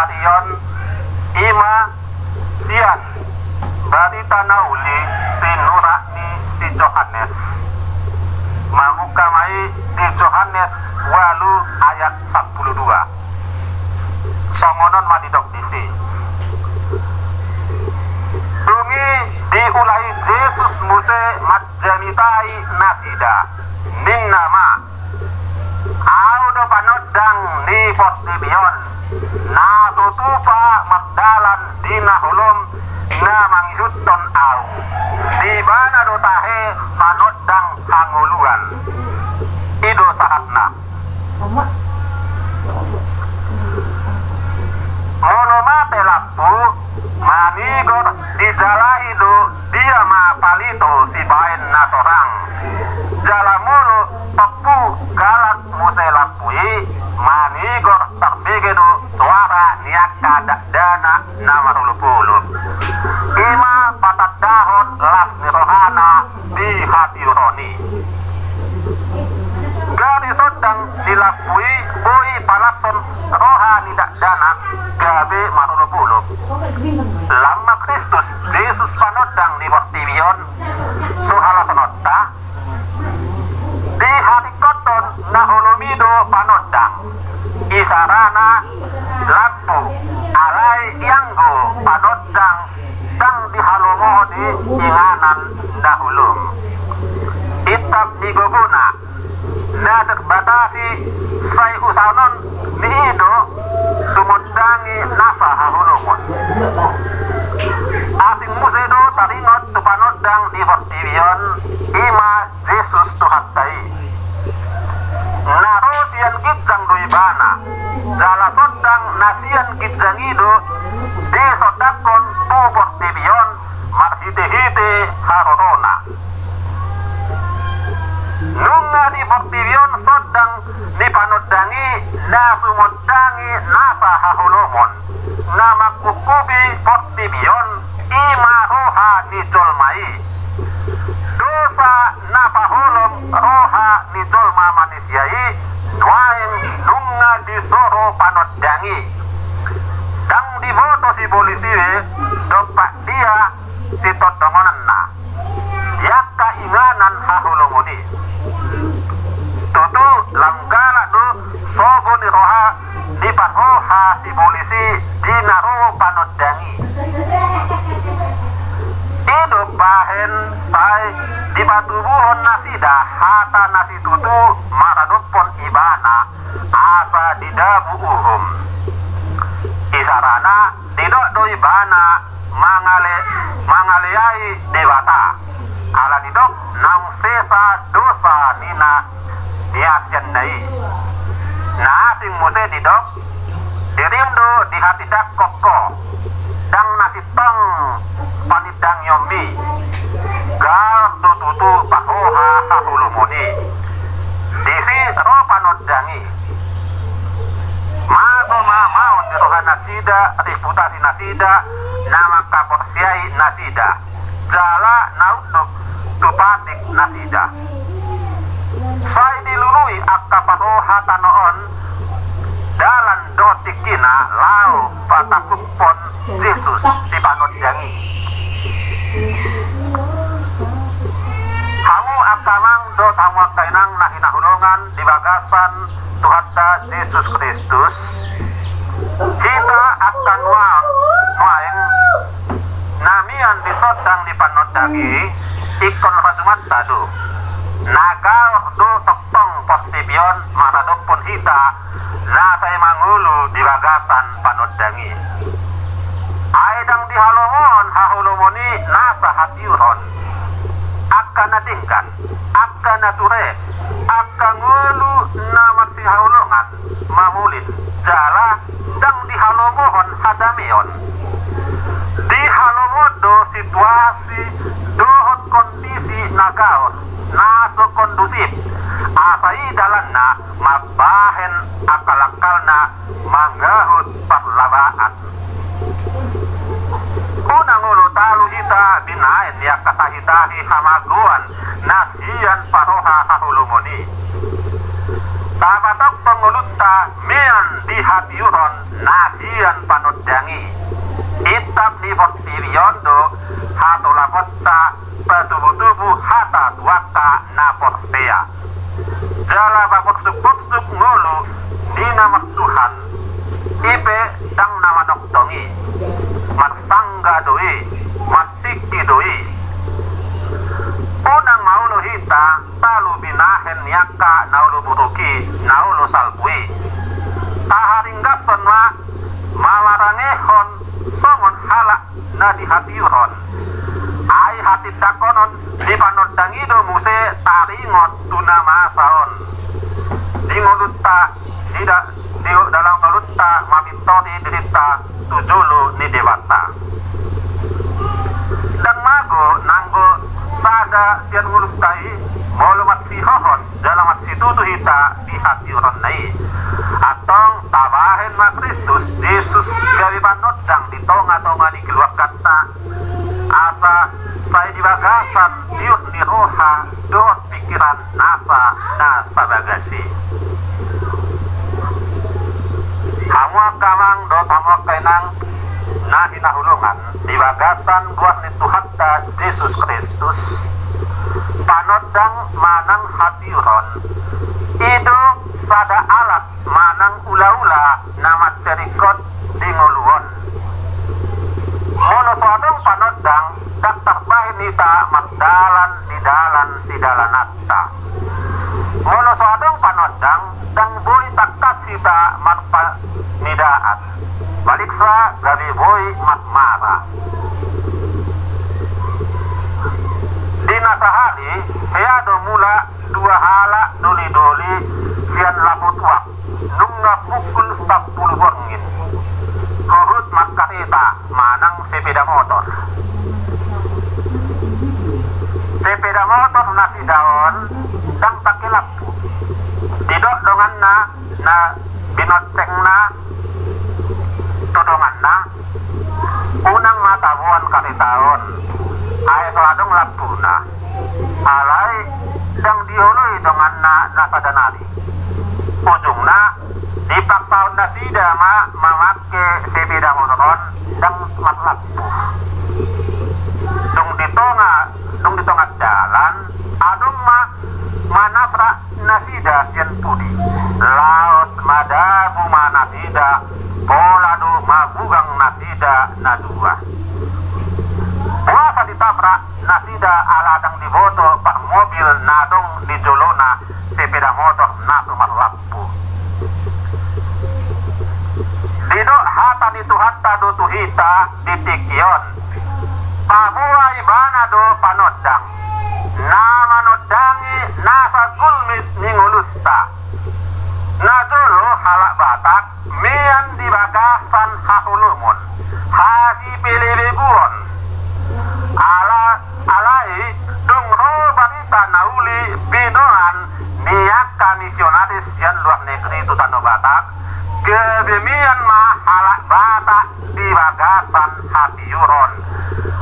tarion ima sian barita nauli si Nurani si Johannes mamukamai di Johannes 8 ayat 12 songonon madidok disi dungi diulai Yesus muse majamitai nasida ning nama audo panodang ni portibion na sotupa magdalan dina hulom na mangisutton au di bana do tahe panodang hanguluan ido saatna monomate lapu manigor dijalahi do dia ma palito si baen natorang jalamulu pepu galak muse lapui manigor terbege do suara niaka dana namarulupulu ima patat dahon las nirohana di hati roni gari sodang dilapui boi palason rohani dana gabe marulupulu lama Kristus Yesus panodang di portibion suhala sonota di hari koton naholomido panodang isarana lampu alai yanggo panodang dang dihalomo di inganan dahulum itap digoguna nadak batasi say usanon ni ido sumodangi nafa hahulumon asing musedo taringot tu panodang di portibion ima Yesus tuhatai naro sian kijang duibana jala sodang nasian kijang ido di sodakon tu portibion marhite-hite harorona nunga di portibion sodang ni panodangi na sumodangi nasa hahulomon nama kukubi portibion ima roha ni jolmai dosa napahulom roha ni jolma manusiai duaeng nunga di soro panodangi dang diboto si polisi dopak dia si totongonanna yaka inganan hahulomoni tutu langgala do sogo ni roha di paroha si polisi di naro panodangi ido bahen sai di batubuhon nasida hata nasi tutu maradopon ibana asa didabu uhum isarana didok do ibana mangaleai dewata ala didok nang sesa dosa nina niasian nai na asing muse didok dirimdo di hati dak koko dang nasi tong panidang yomi gar tutu pahoha hahulumuni disi ro panodangi mago mau di roha nasida reputasi nasida nama kaporsiai nasida jala nauduk tupatik nasida sai dilului akka pahoha tanoon dalan dotikina lau patakupon Yesus si panodangi hamu akamang do tamu kainang nahinahulungan di bagasan Tuhanta Yesus Kristus kita akan nuaing namian disodang di panodangi ikon rajumat tadu naga do topong portibion maradopun hita na saya mangulu di bagasan panodangi aidang di halomon hahulomoni nasa hatiuron akan nadingkan akan nature akan ngulu namat si hahulongan mamulin jala dang di halomohon hadamion di halomodo situasi dohot kondisi nagaon naso kondusif asai dalanna mabahen akal-akalna manggahut parlabaan unang ulo talu hita binaen ya katahitahi hamaguan nasian paroha hahulumoni tabatok pengulutta mian dihat hatiuron nasian panodangi itap ni fortiriondo hatola kota patubu-tubu hata tuaka na porsea jala bapotsuk-potsuk ngulu di nama Tuhan ipe dang nama noktongi matsangga doi matiki doi unang maulu hita talu binahen yaka naulu buruki naulu salpui taharinggason mawarangehon songon halak na di hatiuron ai hati dakonon di panodangido muse taringot tuna masaon di ngolutta tidak di dalam ngolutta mamintoni dirita tujulu ni dewata dan mago nanggo sada sian ngoluttai molumat si hohon dalam si tutu hita di hatiuron nai atong tabahen ma Kristus Yesus gawi panodang di tonga-tonga di keluar kata asa saya dibagasan dius di roha doa pikiran nasa bagasi hamua kamang do hamua kainang nah hinahulungan di bagasan buat ni Tuhatta Yesus Kristus panodang manang hatiuron ido sada alat manang ula-ula nama cerikot di ngoluon mono suadong panodang daktak bahin ita magdalan di dalan atta mono suadong panodang dang boy taktas ita magpa nidaat baliksa gabi boy magmara di nasahali heado mula dua hala doli-doli sian laput wak nungna pukul 10 wangin kohut magkakita manang sepeda motor nasi daon dang takilap didok dongan na binoceng na todongan na unang matabuan kakitaon ay soadong lapuna alay dang dioloy dongan na nasadanari ujung na dipaksaon na sida mamake sepeda motoron dang matlapu dung ditonga jalan adung manapra nasida sian pudi laos madabu manasida polado mabugang nasida nadua puasa ditaprak nasida aladang diboto pak mobil nadong di jolona sepeda motor nasu marlapu didok hata itu hatta do tuhita ditikion pabua ibana do panodang nama nodangi nasa gulmit ningulutta najolo halak batak mian di bagasan hahulumun hasi pelebeguon alai dung robarita nauli binoan niaka misionaris yang luar negeri itu tano batak kebemian halak batak di bagasan hatiuron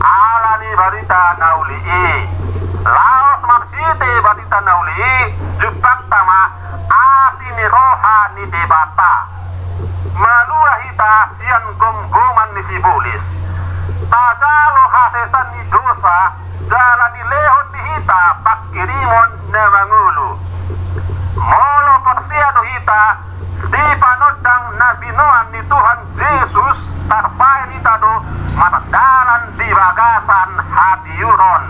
alani barita nauli laos marsite barita nauli jupak tama asini roha ni debata malua hita sian gom-goman ni sibulis tajalo hasesan ni dosa jala dilehot di hita pakirimon na mangulu molo persiado hita di panodang na binoan ni Tuhan Yesus tarpain hita do matadalan di bagasan hatiuron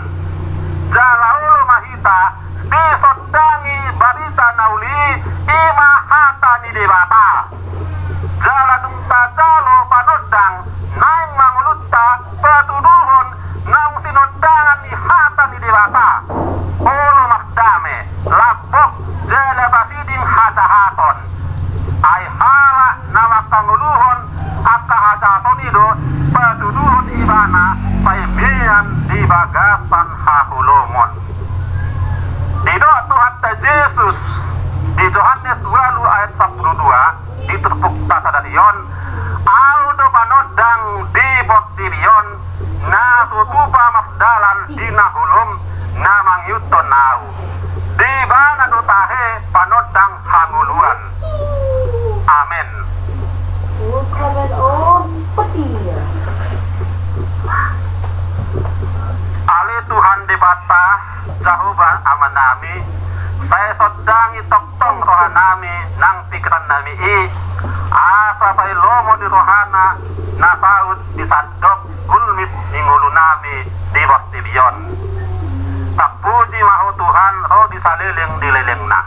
jala ulo mahita di sodangi barita nauli ima hata ni debata jala dungta jalo panodang naing mangulutta patuduhon naung sinodangan ni hata ni debata olo magdame labok jala basiding hacahaton ay hala na makanguluhon akka hacahaton ido patuduhon ibana saimian di bagasan hahulungon dido Tuhan Yesus di Yohanes 20 ayat 12 diterpukta sadanion audo panodang di boktirion na sutupa mafdalan di nahulum na mangyuton nau di bana do tahe panodang hanguluan amen kahuban aman nami saya sodangi toktong rohanami nang pikiran nami asa saya lomo di rohana nasaud disadok gulmit ningulu nami di bostibion tak puji mahu Tuhan roh disalileng dilelengna